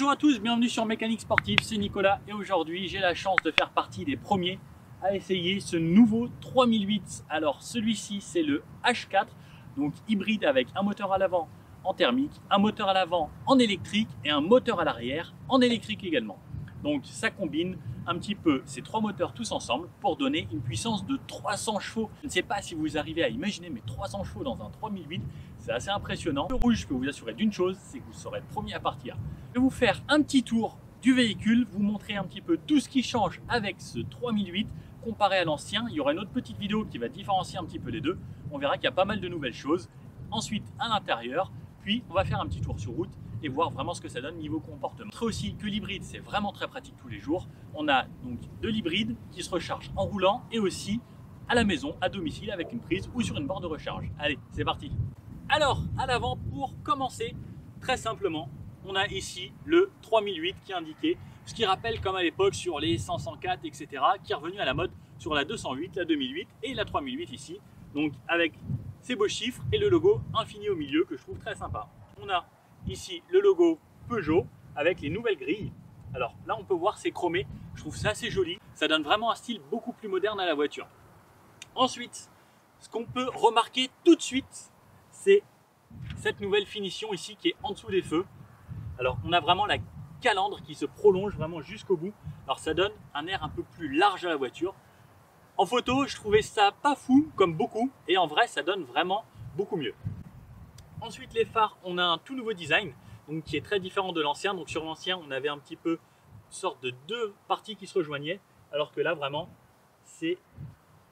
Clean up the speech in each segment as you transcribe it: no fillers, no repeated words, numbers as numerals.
Bonjour à tous, bienvenue sur Mécanique Sportive, c'est Nicolas et aujourd'hui j'ai la chance de faire partie des premiers à essayer ce nouveau 3008. Alors celui-ci c'est le H4, donc hybride avec un moteur à l'avant en thermique, un moteur à l'avant en électrique et un moteur à l'arrière en électrique également. Donc ça combine un petit peu ces trois moteurs tous ensemble pour donner une puissance de 300 chevaux. Je ne sais pas si vous arrivez à imaginer, mais 300 chevaux dans un 3008, c'est assez impressionnant. Le rouge, je peux vous assurer d'une chose, c'est que vous serez le premier à partir. Je vais vous faire un petit tour du véhicule, vous montrer un petit peu tout ce qui change avec ce 3008 comparé à l'ancien. Il y aura une autre petite vidéo qui va différencier un petit peu les deux. On verra qu'il y a pas mal de nouvelles choses. Ensuite, à l'intérieur, puis on va faire un petit tour sur route et voir vraiment ce que ça donne niveau comportement. Je aussi que l'hybride c'est vraiment très pratique tous les jours. On a donc de l'hybride qui se recharge en roulant et aussi à la maison, à domicile avec une prise ou sur une borne de recharge. Allez, c'est parti. Alors à l'avant, pour commencer, très simplement, on a ici le 3008 qui est indiqué, ce qui rappelle comme à l'époque sur les 504 etc, qui est revenu à la mode sur la 208, la 2008 et la 3008 ici. Donc avec ces beaux chiffres et le logo infini au milieu que je trouve très sympa. On a ici le logo Peugeot avec les nouvelles grilles. Alors là on peut voir c'est chromé, je trouve ça assez joli, ça donne vraiment un style beaucoup plus moderne à la voiture. Ensuite, ce qu'on peut remarquer tout de suite, c'est cette nouvelle finition ici qui est en dessous des feux. Alors on a vraiment la calandre qui se prolonge vraiment jusqu'au bout, alors ça donne un air un peu plus large à la voiture. En photo je trouvais ça pas fou comme beaucoup et en vrai ça donne vraiment beaucoup mieux. Ensuite les phares, on a un tout nouveau design donc qui est très différent de l'ancien. Donc sur l'ancien on avait un petit peu une sorte de deux parties qui se rejoignaient, alors que là vraiment c'est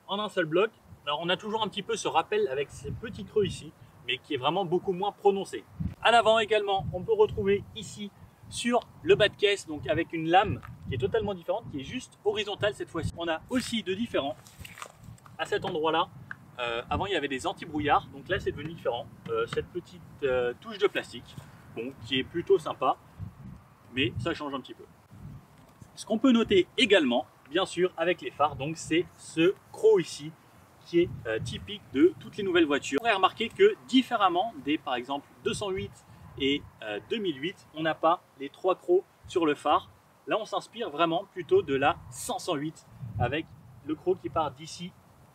en un seul bloc. Alors on a toujours un petit peu ce rappel avec ces petits creux ici, mais qui est vraiment beaucoup moins prononcé. À l'avant également on peut retrouver ici sur le bas de caisse, donc avec une lame qui est totalement différente, qui est juste horizontale cette fois-ci. On a aussi de différents à cet endroit là. Avant il y avait des anti-brouillards, donc là c'est devenu différent. Cette petite touche de plastique, bon, qui est plutôt sympa, mais ça change un petit peu. Ce qu'on peut noter également, bien sûr, avec les phares, donc c'est ce croc ici, qui est typique de toutes les nouvelles voitures. On pourrait remarquer que différemment des par exemple 208 et 2008, on n'a pas les trois crocs sur le phare. Là on s'inspire vraiment plutôt de la 508 avec le croc qui part d'ici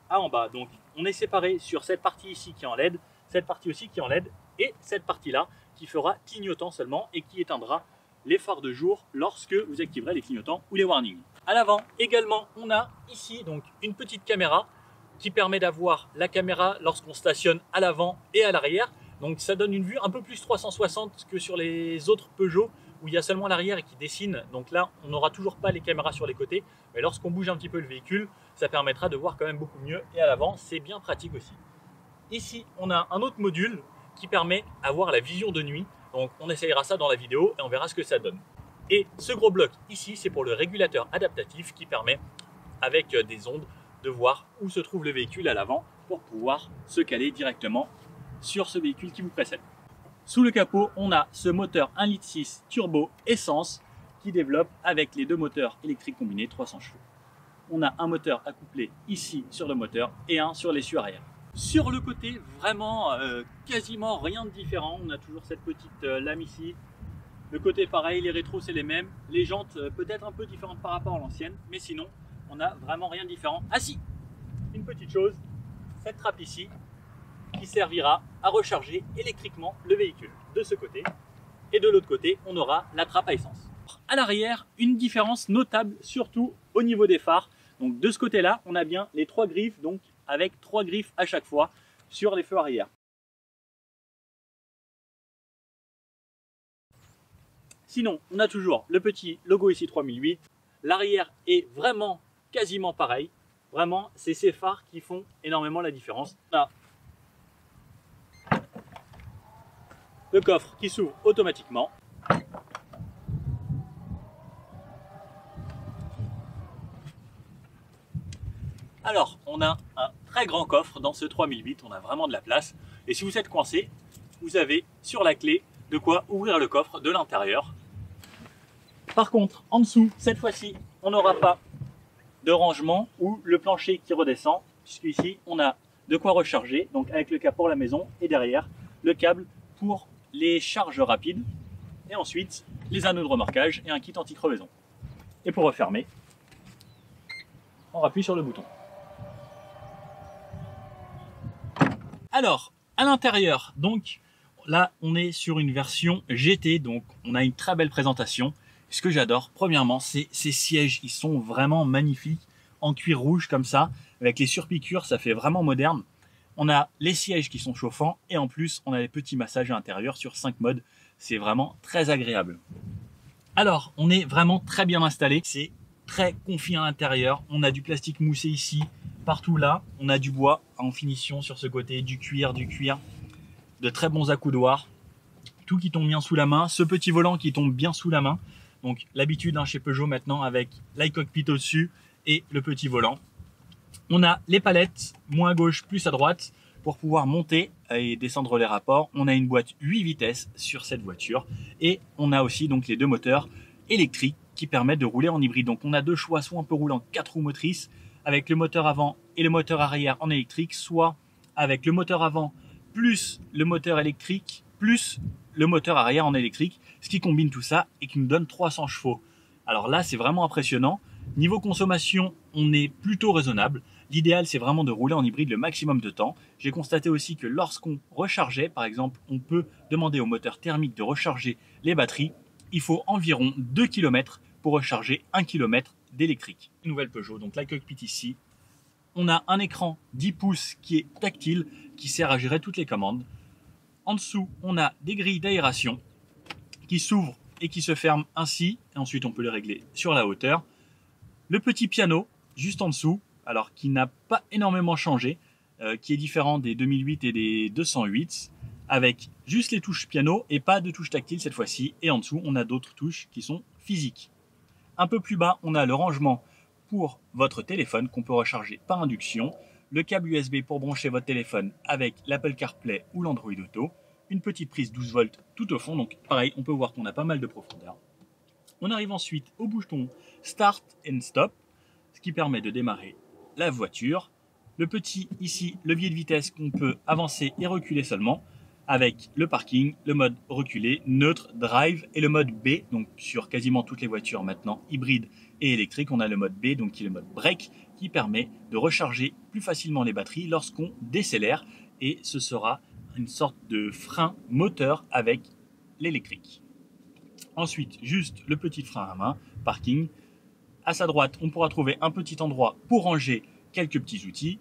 à en bas. Donc on est séparé sur cette partie ici qui est en LED, cette partie aussi qui est en LED et cette partie là qui fera clignotant seulement et qui éteindra les phares de jour lorsque vous activerez les clignotants ou les warnings. À l'avant également on a ici donc une petite caméra qui permet d'avoir la caméra lorsqu'on stationne à l'avant et à l'arrière. Donc ça donne une vue un peu plus 360 que sur les autres Peugeot où il y a seulement l'arrière et qui dessine. Donc là on n'aura toujours pas les caméras sur les côtés, mais lorsqu'on bouge un petit peu le véhicule, ça permettra de voir quand même beaucoup mieux et à l'avant c'est bien pratique aussi. Ici on a un autre module qui permet d'avoir la vision de nuit. Donc on essayera ça dans la vidéo et on verra ce que ça donne. Et ce gros bloc ici c'est pour le régulateur adaptatif qui permet avec des ondes de voir où se trouve le véhicule à l'avant pour pouvoir se caler directement sur ce véhicule qui vous précède. Sous le capot, on a ce moteur 1,6 litre turbo essence qui développe avec les deux moteurs électriques combinés 300 chevaux. On a un moteur accouplé ici sur le moteur et un sur l'essieu arrière. Sur le côté, vraiment quasiment rien de différent. On a toujours cette petite lame ici. Le côté pareil, les rétros c'est les mêmes. Les jantes peut-être un peu différentes par rapport à l'ancienne, mais sinon on a vraiment rien de différent. Ah si, une petite chose, cette trappe ici qui servira à recharger électriquement le véhicule de ce côté. Et de l'autre côté, on aura la trappe à essence. À l'arrière, une différence notable, surtout au niveau des phares. Donc de ce côté-là, on a bien les trois griffes, donc avec trois griffes à chaque fois sur les feux arrière. Sinon, on a toujours le petit logo ici 3008. L'arrière est vraiment quasiment pareil. Vraiment, c'est ces phares qui font énormément la différence. On a le coffre qui s'ouvre automatiquement. Alors, on a un très grand coffre dans ce 3008, on a vraiment de la place. Et si vous êtes coincé, vous avez sur la clé de quoi ouvrir le coffre de l'intérieur. Par contre, en dessous, cette fois-ci, on n'aura pas de rangement ou le plancher qui redescend, puisqu'ici, on a de quoi recharger, donc avec le cas pour la maison et derrière, le câble pour les charges rapides. Et ensuite, les anneaux de remorquage et un kit anti-crevaison. Et pour refermer, on appuie sur le bouton. Alors, à l'intérieur, donc, là, on est sur une version GT, donc on a une très belle présentation. Ce que j'adore, premièrement, c'est ces sièges. Ils sont vraiment magnifiques, en cuir rouge comme ça, avec les surpiqûres, ça fait vraiment moderne. On a les sièges qui sont chauffants et en plus, on a les petits massages à l'intérieur sur 5 modes. C'est vraiment très agréable. Alors, on est vraiment très bien installé. C'est très confit à l'intérieur. On a du plastique moussé ici, partout là. On a du bois en finition sur ce côté, du cuir, de très bons accoudoirs. Tout qui tombe bien sous la main. Ce petit volant qui tombe bien sous la main. Donc, l'habitude chez Peugeot maintenant avec l'iCockpit au-dessus et le petit volant. On a les palettes, moins à gauche, plus à droite, pour pouvoir monter et descendre les rapports. On a une boîte 8 vitesses sur cette voiture et on a aussi donc les deux moteurs électriques qui permettent de rouler en hybride. Donc on a deux choix, soit on peut rouler en 4 roues motrices avec le moteur avant et le moteur arrière en électrique, soit avec le moteur avant plus le moteur électrique plus le moteur arrière en électrique, ce qui combine tout ça et qui nous donne 300 chevaux. Alors là, c'est vraiment impressionnant. Niveau consommation, on est plutôt raisonnable. L'idéal, c'est vraiment de rouler en hybride le maximum de temps. J'ai constaté aussi que lorsqu'on rechargeait, par exemple, on peut demander au moteur thermique de recharger les batteries. Il faut environ 2 km pour recharger 1 km d'électrique. Nouvelle Peugeot, donc l'iCockpit ici. On a un écran 10 pouces qui est tactile, qui sert à gérer toutes les commandes. En dessous, on a des grilles d'aération qui s'ouvrent et qui se ferment ainsi. Et ensuite, on peut les régler sur la hauteur. Le petit piano, juste en dessous, alors qui n'a pas énormément changé, qui est différent des 2008 et des 208, avec juste les touches piano et pas de touches tactiles cette fois-ci. Et en dessous, on a d'autres touches qui sont physiques. Un peu plus bas, on a le rangement pour votre téléphone qu'on peut recharger par induction, le câble USB pour brancher votre téléphone avec l'Apple CarPlay ou l'Android Auto, une petite prise 12 volts tout au fond, donc pareil, on peut voir qu'on a pas mal de profondeur. On arrive ensuite au bouton Start and Stop, ce qui permet de démarrer la voiture. Le petit ici, levier de vitesse qu'on peut avancer et reculer seulement, avec le parking, le mode reculé, neutre, drive et le mode B. Donc sur quasiment toutes les voitures maintenant hybrides et électriques, on a le mode B, donc qui est le mode break, qui permet de recharger plus facilement les batteries lorsqu'on décélère. Et ce sera une sorte de frein moteur avec l'électrique. Ensuite, juste le petit frein à main, parking. À sa droite, on pourra trouver un petit endroit pour ranger quelques petits outils.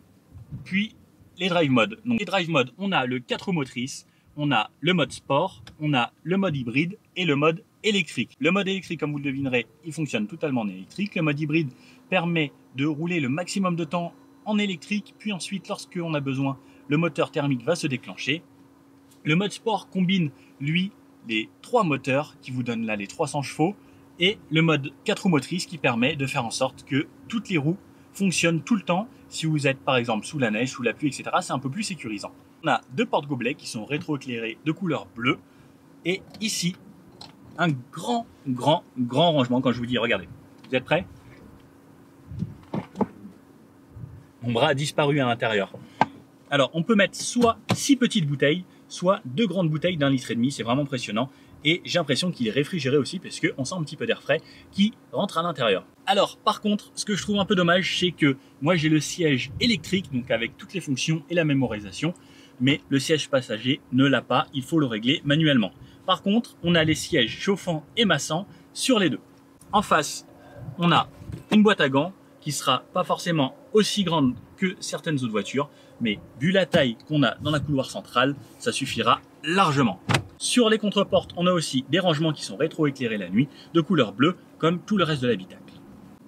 Puis les drive modes. Donc les drive modes, on a le 4 roues motrices, on a le mode sport, on a le mode hybride et le mode électrique. Le mode électrique, comme vous le devinerez, il fonctionne totalement en électrique. Le mode hybride permet de rouler le maximum de temps en électrique. Puis ensuite, lorsqu'on a besoin, le moteur thermique va se déclencher. Le mode sport combine, lui, les 3 moteurs qui vous donnent là les 300 chevaux et le mode 4 roues motrices qui permet de faire en sorte que toutes les roues fonctionnent tout le temps. Si vous êtes par exemple sous la neige, sous la pluie, etc., c'est un peu plus sécurisant. On a 2 porte-gobelets qui sont rétroéclairés de couleur bleue et ici, un grand rangement. Quand je vous dis, regardez, vous êtes prêts? Mon bras a disparu à l'intérieur. Alors, on peut mettre soit 6 petites bouteilles, soit 2 grandes bouteilles d'1,5 litre. C'est vraiment impressionnant. Et j'ai l'impression qu'il est réfrigéré aussi parce qu'on sent un petit peu d'air frais qui rentre à l'intérieur. Alors, par contre, ce que je trouve un peu dommage, c'est que moi, j'ai le siège électrique, donc avec toutes les fonctions et la mémorisation. Mais le siège passager ne l'a pas. Il faut le régler manuellement. Par contre, on a les sièges chauffants et massants sur les deux. En face, on a une boîte à gants qui sera pas forcément aussi grande que certaines autres voitures, mais vu la taille qu'on a dans la couloir centrale, ça suffira largement. Sur les contreportes, on a aussi des rangements qui sont rétroéclairés la nuit, de couleur bleue, comme tout le reste de l'habitacle.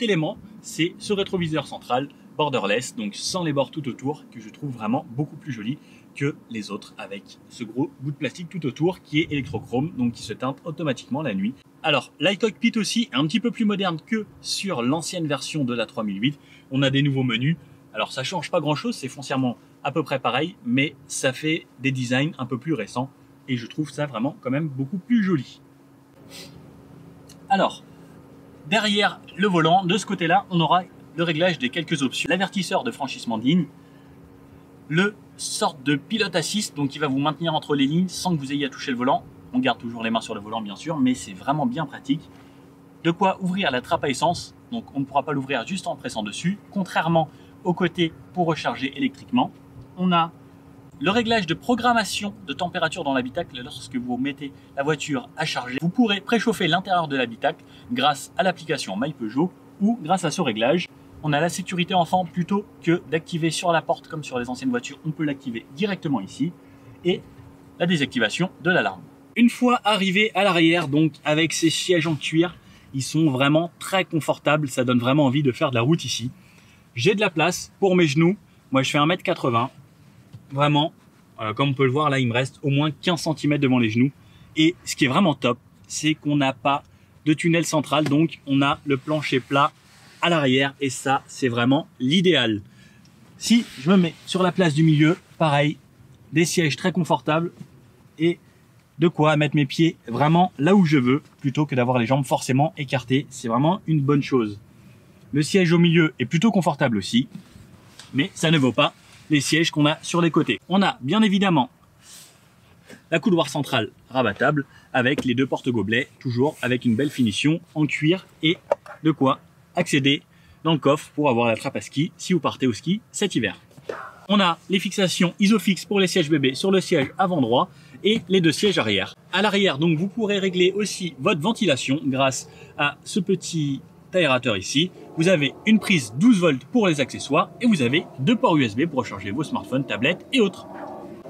L'élément, c'est ce rétroviseur central borderless, donc sans les bords tout autour, que je trouve vraiment beaucoup plus joli que les autres, avec ce gros bout de plastique tout autour qui est électrochrome, donc qui se teinte automatiquement la nuit. Alors, l'iCockpit aussi est un petit peu plus moderne que sur l'ancienne version de la 3008. On a des nouveaux menus. Alors, ça change pas grand-chose, c'est foncièrement à peu près pareil, mais ça fait des designs un peu plus récents et je trouve ça vraiment quand même beaucoup plus joli. Alors, derrière le volant, de ce côté-là, on aura le réglage des quelques options. L'avertisseur de franchissement de ligne, le sorte de pilote assist, donc qui va vous maintenir entre les lignes sans que vous ayez à toucher le volant. On garde toujours les mains sur le volant bien sûr, mais c'est vraiment bien pratique. De quoi ouvrir la trappe à essence, donc on ne pourra pas l'ouvrir juste en pressant dessus, contrairement au côté pour recharger électriquement. On a le réglage de programmation de température dans l'habitacle lorsque vous mettez la voiture à charger. Vous pourrez préchauffer l'intérieur de l'habitacle grâce à l'application My Peugeot ou grâce à ce réglage. On a la sécurité enfant plutôt que d'activer sur la porte comme sur les anciennes voitures. On peut l'activer directement ici et la désactivation de l'alarme. Une fois arrivé à l'arrière, donc avec ces sièges en cuir, ils sont vraiment très confortables. Ça donne vraiment envie de faire de la route ici. J'ai de la place pour mes genoux. Moi, je fais 1,80 m. Vraiment, comme on peut le voir, là, il me reste au moins 15 cm devant les genoux. Et ce qui est vraiment top, c'est qu'on n'a pas de tunnel central. Donc, on a le plancher plat à l'arrière. Et ça, c'est vraiment l'idéal. Si je me mets sur la place du milieu, pareil, des sièges très confortables et de quoi mettre mes pieds vraiment là où je veux, plutôt que d'avoir les jambes forcément écartées. C'est vraiment une bonne chose. Le siège au milieu est plutôt confortable aussi, mais ça ne vaut pas les sièges qu'on a sur les côtés. On a bien évidemment la couloir centrale rabattable avec les deux porte-gobelets, toujours avec une belle finition en cuir et de quoi accéder dans le coffre pour avoir la trappe à ski si vous partez au ski cet hiver. On a les fixations Isofix pour les sièges bébés sur le siège avant droit et les deux sièges arrière. À l'arrière, donc, vous pourrez régler aussi votre ventilation grâce à ce petit aérateur ici. Vous avez une prise 12 volts pour les accessoires et vous avez deux ports USB pour recharger vos smartphones, tablettes et autres.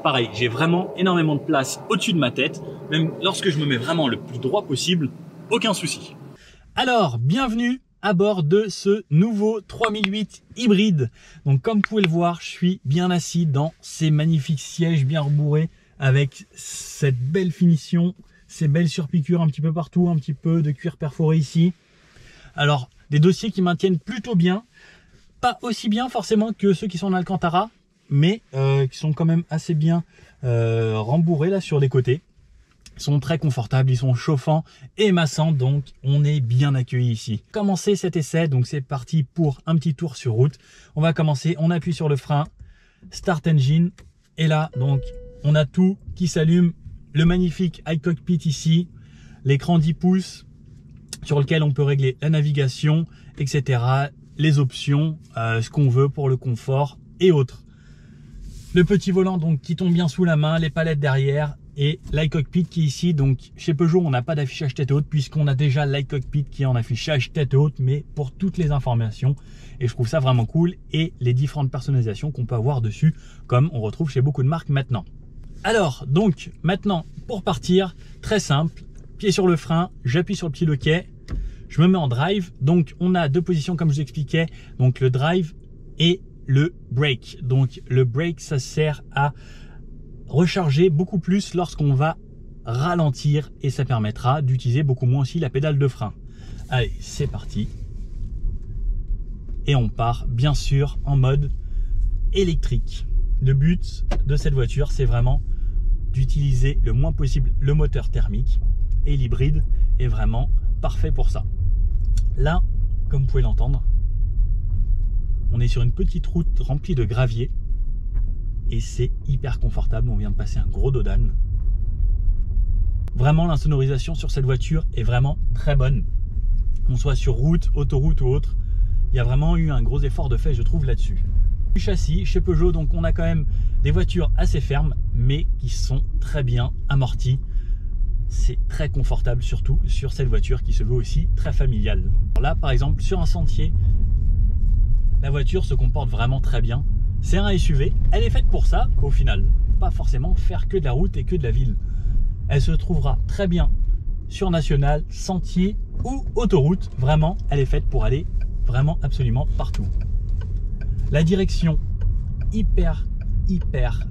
Pareil, j'ai vraiment énormément de place au-dessus de ma tête. Même lorsque je me mets vraiment le plus droit possible, aucun souci. Alors, bienvenue à bord de ce nouveau 3008 hybride. Donc comme vous pouvez le voir, je suis bien assis dans ces magnifiques sièges bien rembourrés avec cette belle finition, ces belles surpiqûres un petit peu partout, un petit peu de cuir perforé ici. Alors des dossiers qui maintiennent plutôt bien, pas aussi bien forcément que ceux qui sont en Alcantara, mais qui sont quand même assez bien rembourrés là sur les côtés. Ils sont très confortables, ils sont chauffants et massants, donc on est bien accueilli ici. Commencer cet essai, donc c'est parti pour un petit tour sur route. On va commencer, on appuie sur le frein, Start Engine, et là donc on a tout qui s'allume, le magnifique iCockpit ici, l'écran 10 pouces sur lequel on peut régler la navigation, etc. Les options, ce qu'on veut pour le confort et autres. Le petit volant donc qui tombe bien sous la main, les palettes derrière, et l'iCockpit qui est ici. Donc chez Peugeot on n'a pas d'affichage tête haute puisqu'on a déjà l'iCockpit qui est en affichage tête haute, mais pour toutes les informations, et je trouve ça vraiment cool, et les différentes personnalisations qu'on peut avoir dessus comme on retrouve chez beaucoup de marques maintenant. Alors donc maintenant pour partir, très simple, pied sur le frein, j'appuie sur le petit loquet, je me mets en drive. Donc on a deux positions comme je vous expliquais, donc le drive et le brake. Donc le brake ça sert à recharger beaucoup plus lorsqu'on va ralentir et ça permettra d'utiliser beaucoup moins aussi la pédale de frein. Allez, c'est parti. Et on part bien sûr en mode électrique. Le but de cette voiture, c'est vraiment d'utiliser le moins possible le moteur thermique, et l'hybride est vraiment parfait pour ça. Là, comme vous pouvez l'entendre, on est sur une petite route remplie de gravier. Et c'est hyper confortable, on vient de passer un gros dos d'âne. Vraiment l'insonorisation sur cette voiture est vraiment très bonne. Qu'on soit sur route, autoroute ou autre, il y a vraiment eu un gros effort de fait je trouve là-dessus. Du châssis chez Peugeot, donc on a quand même des voitures assez fermes mais qui sont très bien amorties. C'est très confortable surtout sur cette voiture qui se veut aussi très familiale. Là par exemple sur un sentier, la voiture se comporte vraiment très bien. C'est un SUV, elle est faite pour ça au final, pas forcément faire que de la route et que de la ville. Elle se trouvera très bien sur national, sentier ou autoroute, vraiment elle est faite pour aller vraiment absolument partout. La direction hyper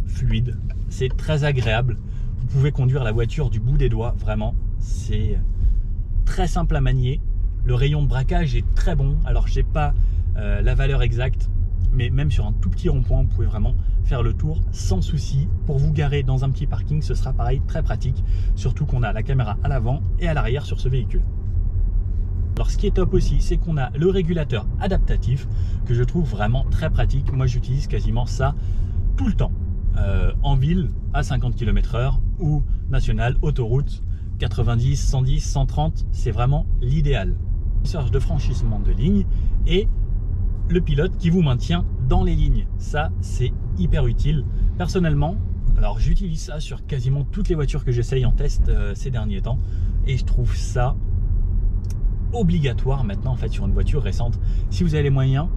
fluide, c'est très agréable, vous pouvez conduire la voiture du bout des doigts, vraiment c'est très simple à manier. Le rayon de braquage est très bon, alors j'ai pas la valeur exacte, mais même sur un tout petit rond-point, vous pouvez vraiment faire le tour sans souci. Pour vous garer dans un petit parking, ce sera pareil, très pratique, surtout qu'on a la caméra à l'avant et à l'arrière sur ce véhicule. Alors ce qui est top aussi, c'est qu'on a le régulateur adaptatif que je trouve vraiment très pratique. Moi j'utilise quasiment ça tout le temps, en ville à 50 km/h ou nationale, autoroute, 90, 110, 130, c'est vraiment l'idéal. Surge de franchissement de ligne et le pilote qui vous maintient dans les lignes. Ça, c'est hyper utile. Personnellement, alors j'utilise ça sur quasiment toutes les voitures que j'essaye en test ces derniers temps et je trouve ça obligatoire maintenant en fait sur une voiture récente. Si vous avez les moyens,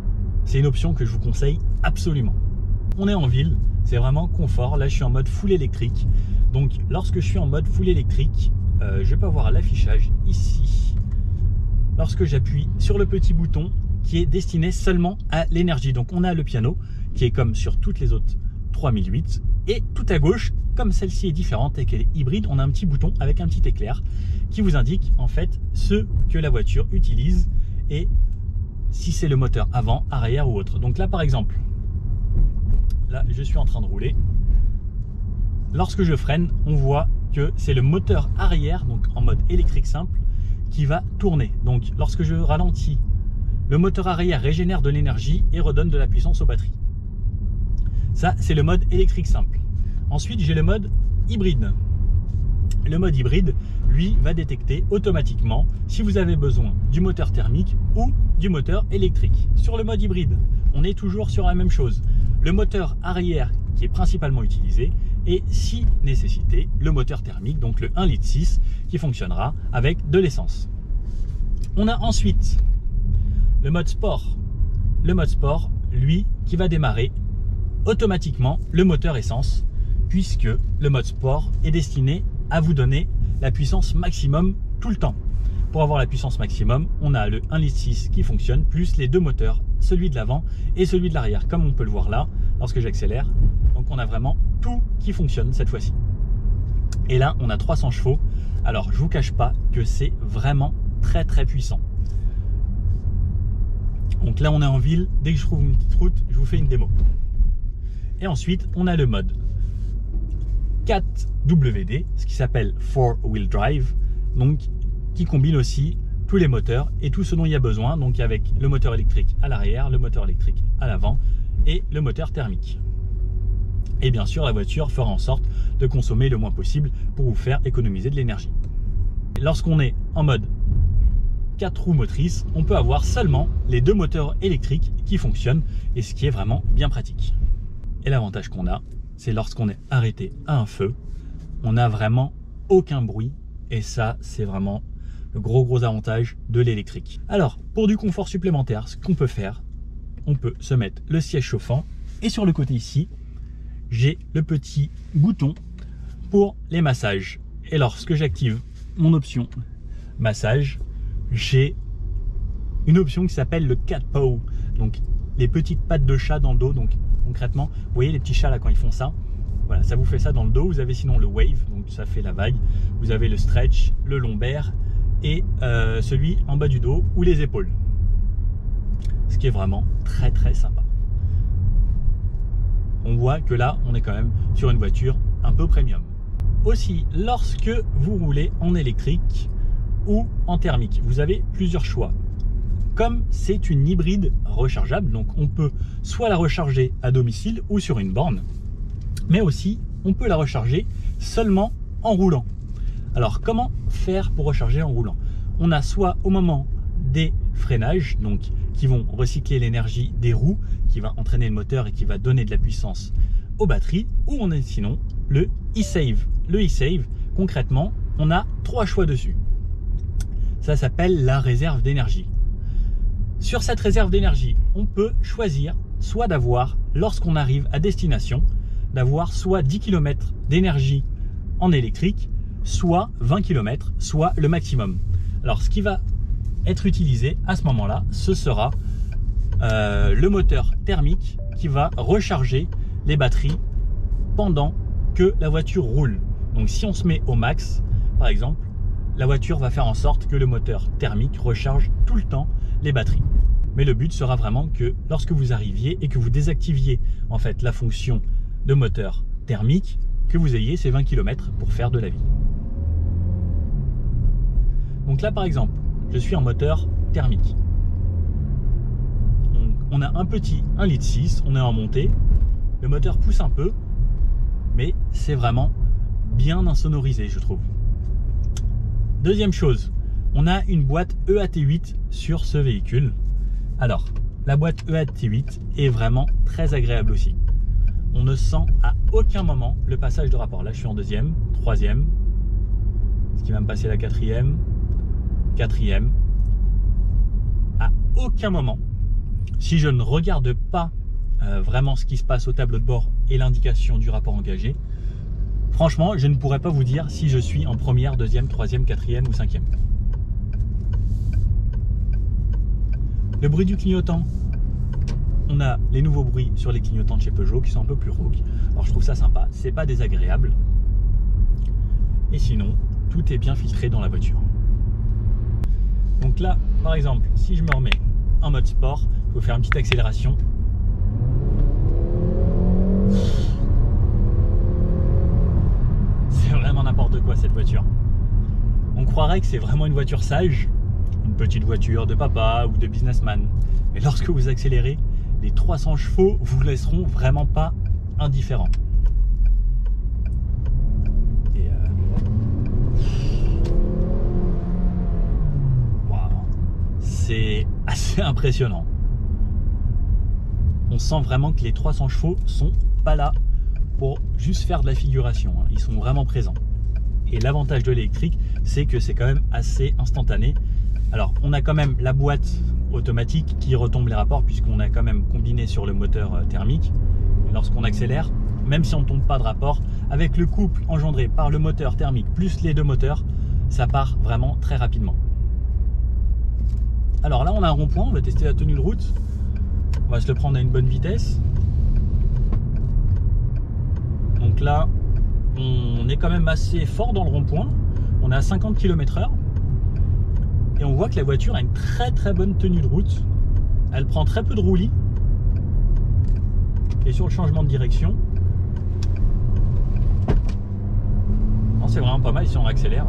c'est une option que je vous conseille absolument. On est en ville, c'est vraiment confort. Là, je suis en mode full électrique. Donc, lorsque je suis en mode full électrique, je peux avoir l'affichage ici. Lorsque j'appuie sur le petit bouton qui est destiné seulement à l'énergie. Donc, on a le piano qui est comme sur toutes les autres 3008. Et tout à gauche, comme celle-ci est différente et qu'elle est hybride, on a un petit bouton avec un petit éclair qui vous indique en fait ce que la voiture utilise et si c'est le moteur avant, arrière ou autre. Donc là, par exemple, là, je suis en train de rouler. Lorsque je freine, on voit que c'est le moteur arrière, donc en mode électrique simple, qui va tourner. Donc lorsque je ralentis, le moteur arrière régénère de l'énergie et redonne de la puissance aux batteries. Ça, c'est le mode électrique simple. Ensuite, j'ai le mode hybride. Le mode hybride, lui, va détecter automatiquement si vous avez besoin du moteur thermique ou du moteur électrique. Sur le mode hybride, on est toujours sur la même chose. Le moteur arrière qui est principalement utilisé et si nécessité, le moteur thermique, donc le 1,6 litre qui fonctionnera avec de l'essence. On a ensuite le mode sport. Le mode sport, lui, qui va démarrer automatiquement le moteur essence puisque le mode sport est destiné à vous donner la puissance maximum tout le temps. Pour avoir la puissance maximum, on a le 1,6 litre qui fonctionne, plus les deux moteurs, celui de l'avant et celui de l'arrière, comme on peut le voir là, lorsque j'accélère. Donc on a vraiment tout qui fonctionne cette fois-ci. Et là, on a 300 chevaux. Alors, je vous cache pas que c'est vraiment très très puissant. Donc là, on est en ville. Dès que je trouve une petite route, je vous fais une démo. Et ensuite, on a le mode 4WD, ce qui s'appelle 4-wheel drive, donc qui combine aussi tous les moteurs et tout ce dont il y a besoin, donc avec le moteur électrique à l'arrière, le moteur électrique à l'avant et le moteur thermique. Et bien sûr, la voiture fera en sorte de consommer le moins possible pour vous faire économiser de l'énergie. Lorsqu'on est en mode 4 roues motrices, on peut avoir seulement les deux moteurs électriques qui fonctionnent et ce qui est vraiment bien pratique. Et l'avantage qu'on a, c'est lorsqu'on est arrêté à un feu, on n'a vraiment aucun bruit et ça, c'est vraiment le gros avantage de l'électrique. Alors, pour du confort supplémentaire, ce qu'on peut faire, on peut se mettre le siège chauffant et sur le côté ici, j'ai le petit bouton pour les massages. Et lorsque j'active mon option massage, j'ai une option qui s'appelle le cat paw, donc les petites pattes de chat dans le dos. Donc concrètement, vous voyez les petits chats là quand ils font ça, voilà, ça vous fait ça dans le dos. Vous avez sinon le wave, donc ça fait la vague. Vous avez le stretch, le lombaire et celui en bas du dos ou les épaules. Ce qui est vraiment très sympa. On voit que là, on est quand même sur une voiture un peu premium. Aussi, lorsque vous roulez en électrique ou en thermique, vous avez plusieurs choix. Comme c'est une hybride rechargeable, donc on peut soit la recharger à domicile ou sur une borne, mais aussi on peut la recharger seulement en roulant. Alors comment faire pour recharger en roulant? On a soit au moment des freinages, donc qui vont recycler l'énergie des roues, qui va entraîner le moteur et qui va donner de la puissance aux batteries, ou on a sinon le e-save. Le e-save, concrètement, on a trois choix dessus. Ça s'appelle la réserve d'énergie. Sur cette réserve d'énergie, on peut choisir soit d'avoir, lorsqu'on arrive à destination, d'avoir soit 10 km d'énergie en électrique, soit 20 km, soit le maximum. Alors ce qui va être utilisé à ce moment-là, ce sera le moteur thermique qui va recharger les batteries pendant que la voiture roule. Donc si on se met au max, par exemple, la voiture va faire en sorte que le moteur thermique recharge tout le temps les batteries. Mais le but sera vraiment que lorsque vous arriviez et que vous désactiviez en fait la fonction de moteur thermique, que vous ayez ces 20 km pour faire de la vie. Donc là par exemple, je suis en moteur thermique. On a un petit 1,6 litre, on est en montée, le moteur pousse un peu, mais c'est vraiment bien insonorisé, je trouve. Deuxième chose, on a une boîte EAT8 sur ce véhicule. Alors, la boîte EAT8 est vraiment très agréable aussi. On ne sent à aucun moment le passage de rapport. Là, je suis en deuxième, troisième, ce qui va me passer la quatrième. À aucun moment, si je ne regarde pas vraiment ce qui se passe au tableau de bord et l'indication du rapport engagé, franchement, je ne pourrais pas vous dire si je suis en première, deuxième, troisième, quatrième ou cinquième. Le bruit du clignotant, on a les nouveaux bruits sur les clignotants de chez Peugeot qui sont un peu plus rauques. Alors je trouve ça sympa, c'est pas désagréable. Et sinon, tout est bien filtré dans la voiture. Donc là, par exemple, si je me remets en mode sport, il faut faire une petite accélération. C'est vraiment n'importe quoi cette voiture. On croirait que c'est vraiment une voiture sage, une petite voiture de papa ou de businessman. Mais lorsque vous accélérez, les 300 chevaux vous laisseront vraiment pas indifférent. Et wow. C'est assez impressionnant. On sent vraiment que les 300 chevaux sont pas là pour juste faire de la figuration. Ils sont vraiment présents. Et l'avantage de l'électrique, c'est que c'est quand même assez instantané. Alors, on a quand même la boîte automatique qui retombe les rapports puisqu'on a quand même combiné sur le moteur thermique. Et lorsqu'on accélère, même si on ne tombe pas de rapport, avec le couple engendré par le moteur thermique plus les deux moteurs, ça part vraiment très rapidement. Alors là, on a un rond-point, on va tester la tenue de route. On va se le prendre à une bonne vitesse. Donc là, on est quand même assez fort dans le rond-point. On est à 50 km/h. Et on voit que la voiture a une très bonne tenue de route. Elle prend très peu de roulis. Et sur le changement de direction, c'est vraiment pas mal si on accélère.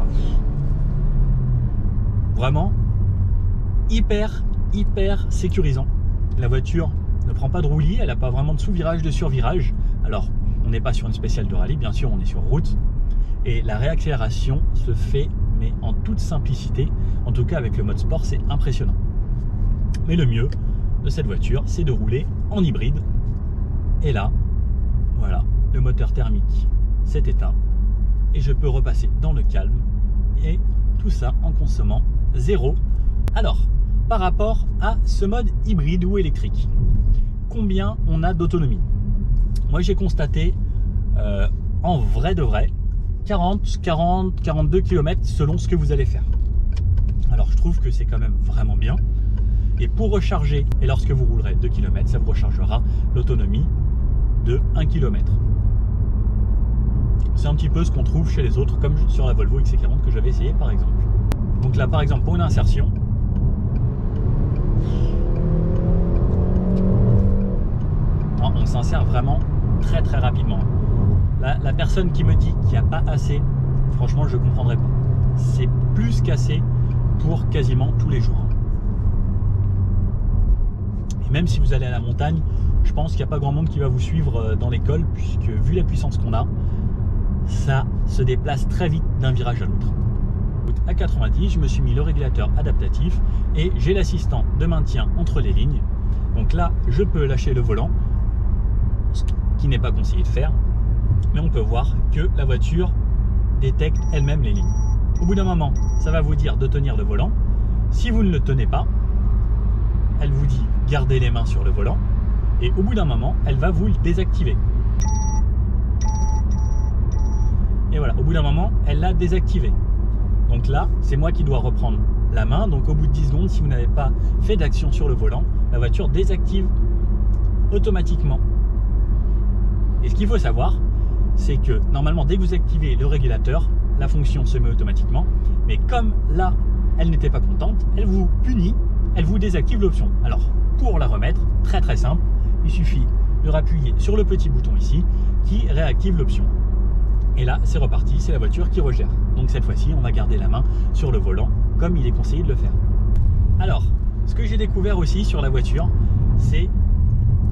Vraiment hyper sécurisant. La voiture ne prend pas de roulis, elle n'a pas vraiment de sous-virage, de sur-virage. Alors, on n'est pas sur une spéciale de rallye, bien sûr, on est sur route. Et la réaccélération se fait mais en toute simplicité. En tout cas, avec le mode sport, c'est impressionnant. Mais le mieux de cette voiture, c'est de rouler en hybride. Et là, voilà, le moteur thermique s'est éteint. Et je peux repasser dans le calme. Et tout ça en consommant 0. Alors, par rapport à ce mode hybride ou électrique, combien on a d'autonomie? Moi, j'ai constaté en vrai de vrai 40, 42 km selon ce que vous allez faire. Alors, je trouve que c'est quand même vraiment bien. Et pour recharger, et lorsque vous roulerez 2 km, ça vous rechargera l'autonomie de 1 km. C'est un petit peu ce qu'on trouve chez les autres, comme sur la Volvo XC40 que j'avais essayé par exemple. Donc là, par exemple, pour une insertion, on s'insère vraiment très rapidement. La personne qui me dit qu'il n'y a pas assez, franchement, je ne comprendrai pas. C'est plus qu'assez pour quasiment tous les jours. Et même si vous allez à la montagne, je pense qu'il n'y a pas grand monde qui va vous suivre dans l'école, puisque vu la puissance qu'on a, ça se déplace très vite d'un virage à l'autre. À 90, je me suis mis le régulateur adaptatif et j'ai l'assistant de maintien entre les lignes. Donc là, je peux lâcher le volant, ce qui n'est pas conseillé de faire, mais on peut voir que la voiture détecte elle-même les lignes. Au bout d'un moment, ça va vous dire de tenir le volant. Si vous ne le tenez pas, elle vous dit gardez les mains sur le volant et au bout d'un moment, elle va vous le désactiver. Et voilà, au bout d'un moment, elle l'a désactivé. Donc là, c'est moi qui dois reprendre la main. Donc au bout de 10 secondes, si vous n'avez pas fait d'action sur le volant, la voiture désactive automatiquement. Et ce qu'il faut savoir, c'est que normalement, dès que vous activez le régulateur, la fonction se met automatiquement. Mais comme là, elle n'était pas contente, elle vous punit, elle vous désactive l'option. Alors, pour la remettre, très simple, il suffit de appuyer sur le petit bouton ici qui réactive l'option. Et là, c'est reparti, c'est la voiture qui regère. Donc cette fois-ci, on va garder la main sur le volant, comme il est conseillé de le faire. Alors, ce que j'ai découvert aussi sur la voiture, c'est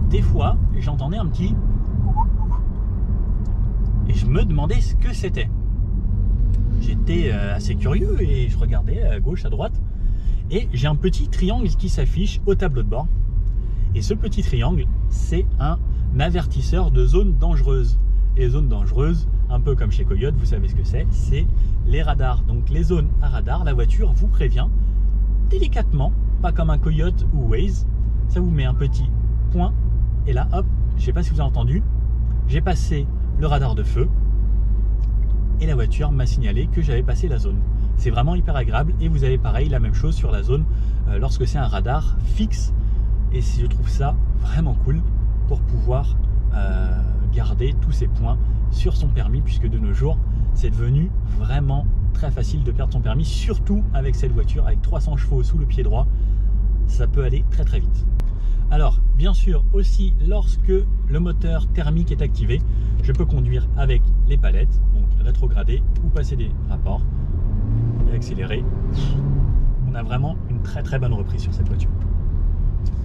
des fois, j'entendais un petit... Et je me demandais ce que c'était. j'étais assez curieux et je regardais à gauche, à droite. Et j'ai un petit triangle qui s'affiche au tableau de bord. Et ce petit triangle, c'est un avertisseur de zone dangereuse. Et les zones dangereuses, un peu comme chez Coyote, vous savez ce que c'est les radars. Donc les zones à radar, la voiture vous prévient délicatement, pas comme un Coyote ou Waze. Ça vous met un petit point. Et là, hop, je ne sais pas si vous avez entendu, j'ai passé le radar de feu. Et la voiture m'a signalé que j'avais passé la zone. C'est vraiment hyper agréable et vous avez pareil la même chose sur la zone lorsque c'est un radar fixe. Et je trouve ça vraiment cool pour pouvoir garder tous ces points sur son permis, puisque de nos jours c'est devenu vraiment très facile de perdre son permis, surtout avec cette voiture avec 300 chevaux sous le pied droit. Ça peut aller très très vite. Alors bien sûr aussi, lorsque le moteur thermique est activé, je peux conduire avec les palettes, donc rétrograder ou passer des rapports et accélérer. On a vraiment une très très bonne reprise sur cette voiture.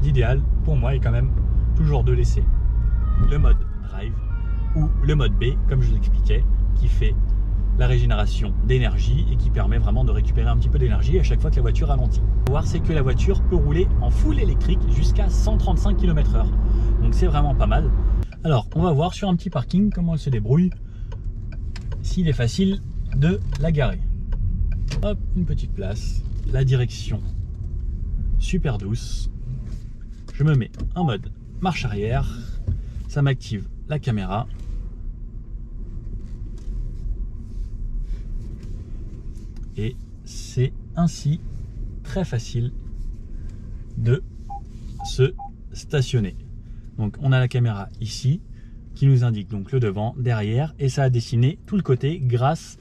L'idéal pour moi est quand même toujours de laisser le mode drive ou le mode B, comme je vous expliquais, qui fait la régénération d'énergie et qui permet vraiment de récupérer un petit peu d'énergie à chaque fois que la voiture ralentit. Ce qu'il faut voir, c'est que la voiture peut rouler en full électrique jusqu'à 135 km/h. Donc c'est vraiment pas mal. Alors on va voir sur un petit parking comment elle se débrouille, s'il est facile de la garer. Hop, une petite place, la direction super douce. Je me mets en mode marche arrière, ça m'active la caméra. Et c'est ainsi très facile de se stationner. Donc on a la caméra ici qui nous indique donc le devant, derrière, et ça a dessiné tout le côté grâce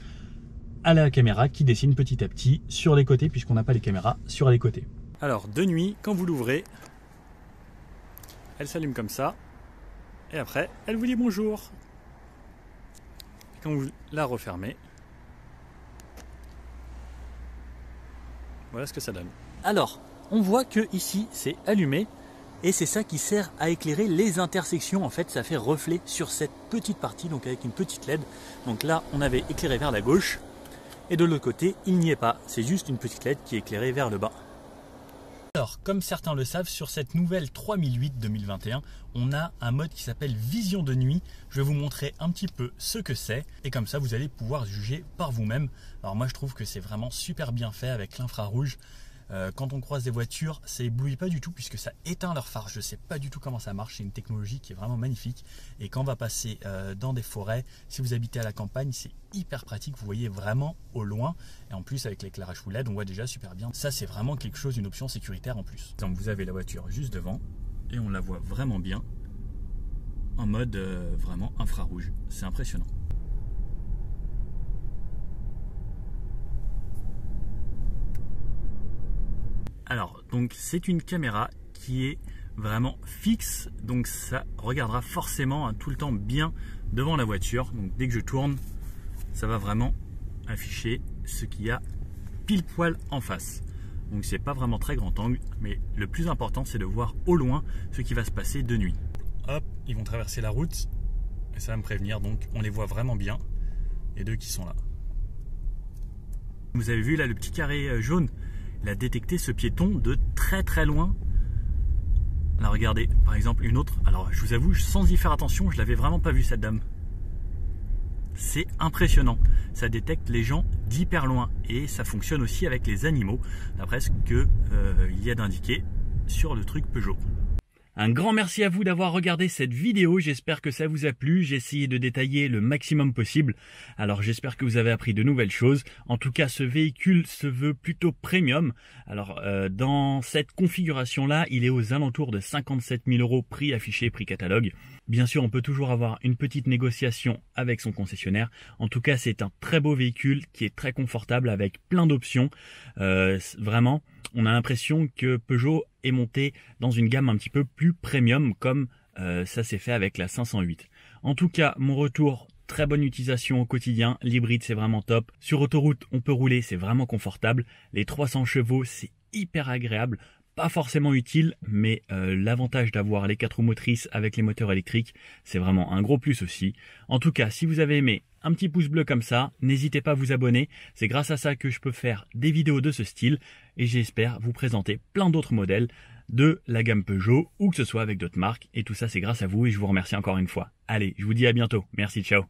à la caméra qui dessine petit à petit sur les côtés, puisqu'on n'a pas les caméras sur les côtés. Alors de nuit, quand vous l'ouvrez, elle s'allume comme ça, et après elle vous dit bonjour. Et quand vous la refermez, voilà ce que ça donne. Alors, on voit que ici c'est allumé et c'est ça qui sert à éclairer les intersections. En fait, ça fait reflet sur cette petite partie, donc avec une petite LED. Donc là, on avait éclairé vers la gauche et de l'autre côté, il n'y est pas. C'est juste une petite LED qui est éclairée vers le bas. Alors, comme certains le savent, sur cette nouvelle 3008 2021, on a un mode qui s'appelle Vision de nuit. Je vais vous montrer un petit peu ce que c'est et comme ça, vous allez pouvoir juger par vous-même. Alors moi, je trouve que c'est vraiment super bien fait avec l'infrarouge. Quand on croise des voitures, ça éblouit pas du tout puisque ça éteint leur phare. Je sais pas du tout comment ça marche, c'est une technologie qui est vraiment magnifique. Et quand on va passer dans des forêts, si vous habitez à la campagne, c'est hyper pratique, vous voyez vraiment au loin. Et en plus avec l'éclairage full LED, on voit déjà super bien. Ça c'est vraiment quelque chose, une option sécuritaire en plus. Donc vous avez la voiture juste devant et on la voit vraiment bien en mode vraiment infrarouge. C'est impressionnant. Alors, donc c'est une caméra qui est vraiment fixe, donc ça regardera forcément tout le temps bien devant la voiture. Donc dès que je tourne, ça va vraiment afficher ce qu'il y a pile poil en face. Donc c'est pas vraiment très grand angle, mais le plus important c'est de voir au loin ce qui va se passer de nuit. Hop, ils vont traverser la route et ça va me prévenir, donc on les voit vraiment bien, les deux qui sont là. Vous avez vu là le petit carré jaune? Il a détecté ce piéton de très très loin. Là regardez, par exemple une autre. Alors je vous avoue, sans y faire attention, je l'avais vraiment pas vu cette dame. C'est impressionnant. Ça détecte les gens d'hyper loin. Et ça fonctionne aussi avec les animaux, d'après ce qu'il y a d'indiqué sur le truc Peugeot. Un grand merci à vous d'avoir regardé cette vidéo, j'espère que ça vous a plu, j'ai essayé de détailler le maximum possible, alors j'espère que vous avez appris de nouvelles choses. En tout cas, ce véhicule se veut plutôt premium, alors dans cette configuration-là, il est aux alentours de 57 000 € prix affiché, prix catalogue. Bien sûr, on peut toujours avoir une petite négociation avec son concessionnaire. En tout cas, c'est un très beau véhicule qui est très confortable avec plein d'options. Vraiment, on a l'impression que Peugeot est monté dans une gamme un petit peu plus premium comme ça s'est fait avec la 508. En tout cas, mon retour, très bonne utilisation au quotidien. L'hybride, c'est vraiment top. Sur autoroute, on peut rouler, c'est vraiment confortable. Les 300 chevaux, c'est hyper agréable. pas forcément utile, mais l'avantage d'avoir les 4 roues motrices avec les moteurs électriques, c'est vraiment un gros plus aussi. En tout cas, si vous avez aimé, un petit pouce bleu comme ça, n'hésitez pas à vous abonner. C'est grâce à ça que je peux faire des vidéos de ce style et j'espère vous présenter plein d'autres modèles de la gamme Peugeot ou que ce soit avec d'autres marques. Et tout ça, c'est grâce à vous et je vous remercie encore une fois. Allez, je vous dis à bientôt. Merci, ciao.